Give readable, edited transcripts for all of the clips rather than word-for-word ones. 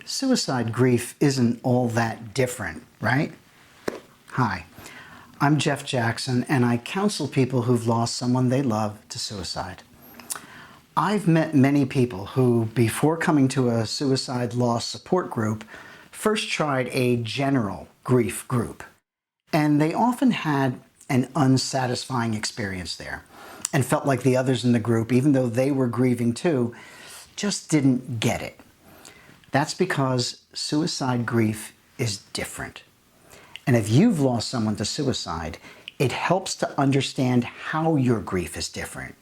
Suicide grief isn't all that different, right? Hi, I'm Jeff Jackson, and I counsel people who've lost someone they love to suicide. I've met many people who, before coming to a suicide loss support group, first tried a general grief group. And they often had an unsatisfying experience there and felt like the others in the group, even though they were grieving too, just didn't get it. That's because suicide grief is different. And if you've lost someone to suicide, it helps to understand how your grief is different,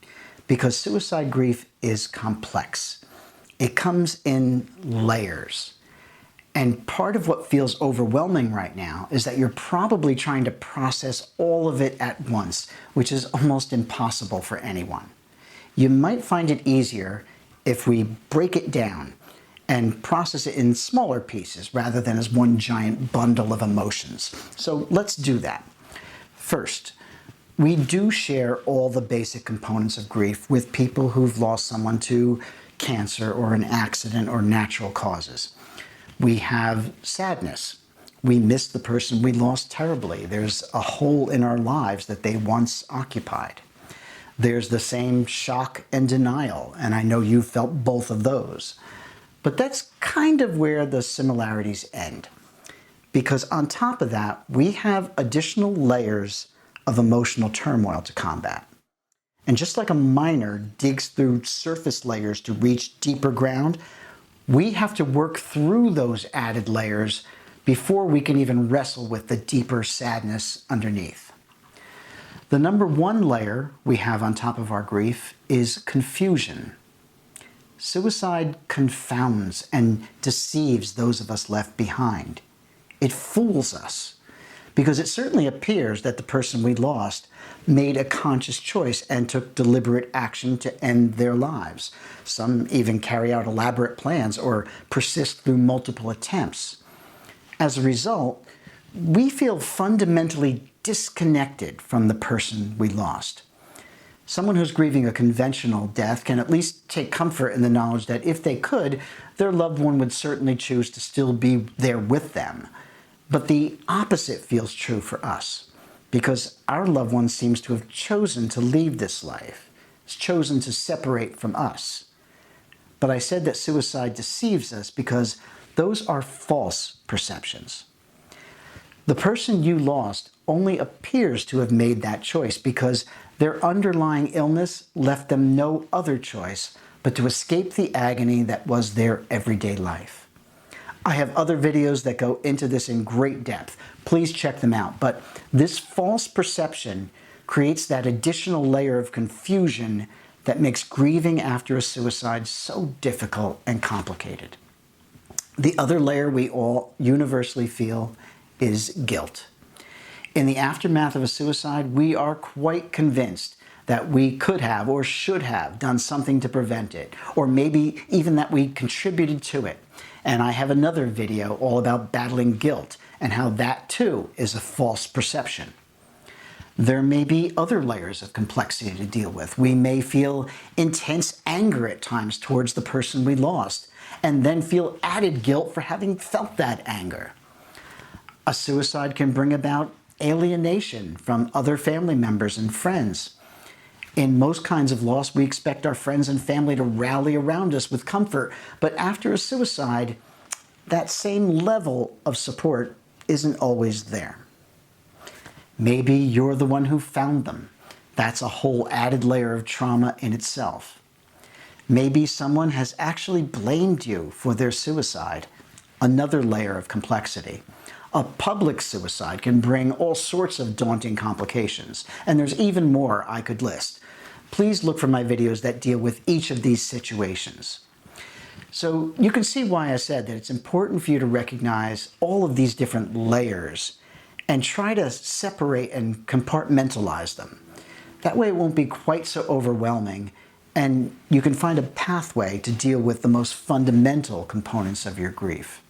because suicide grief is complex. It comes in layers. And part of what feels overwhelming right now is that you're probably trying to process all of it at once, which is almost impossible for anyone. You might find it easier if we break it down and process it in smaller pieces rather than as one giant bundle of emotions. So let's do that. First, we do share all the basic components of grief with people who've lost someone to cancer or an accident or natural causes. We have sadness. We miss the person we lost terribly. There's a hole in our lives that they once occupied. There's the same shock and denial, and I know you felt both of those. But that's kind of where the similarities end. Because on top of that, we have additional layers of emotional turmoil to combat. And just like a miner digs through surface layers to reach deeper ground, we have to work through those added layers before we can even wrestle with the deeper sadness underneath. The number one layer we have on top of our grief is confusion. Suicide confounds and deceives those of us left behind. It fools us because it certainly appears that the person we lost made a conscious choice and took deliberate action to end their lives. Some even carry out elaborate plans or persist through multiple attempts. As a result, we feel fundamentally disconnected from the person we lost. Someone who's grieving a conventional death can at least take comfort in the knowledge that if they could, their loved one would certainly choose to still be there with them. But the opposite feels true for us, because our loved one seems to have chosen to leave this life, has chosen to separate from us. But I said that suicide deceives us because those are false perceptions. The person you lost only appears to have made that choice because their underlying illness left them no other choice but to escape the agony that was their everyday life. I have other videos that go into this in great depth. Please check them out. But this false perception creates that additional layer of confusion that makes grieving after a suicide so difficult and complicated. The other layer we all universally feel is guilt. In the aftermath of a suicide, we are quite convinced that we could have or should have done something to prevent it, or maybe even that we contributed to it. And I have another video all about battling guilt and how that too is a false perception. There may be other layers of complexity to deal with. We may feel intense anger at times towards the person we lost, and then feel added guilt for having felt that anger. A suicide can bring about alienation from other family members and friends. In most kinds of loss, we expect our friends and family to rally around us with comfort, but after a suicide, that same level of support isn't always there. Maybe you're the one who found them. That's a whole added layer of trauma in itself. Maybe someone has actually blamed you for their suicide, another layer of complexity. A public suicide can bring all sorts of daunting complications, and there's even more I could list. Please look for my videos that deal with each of these situations. So you can see why I said that it's important for you to recognize all of these different layers and try to separate and compartmentalize them. That way it won't be quite so overwhelming, and you can find a pathway to deal with the most fundamental components of your grief.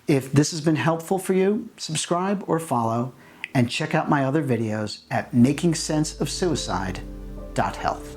If this has been helpful for you, subscribe or follow, and check out my other videos at makingsenseofsuicide.health.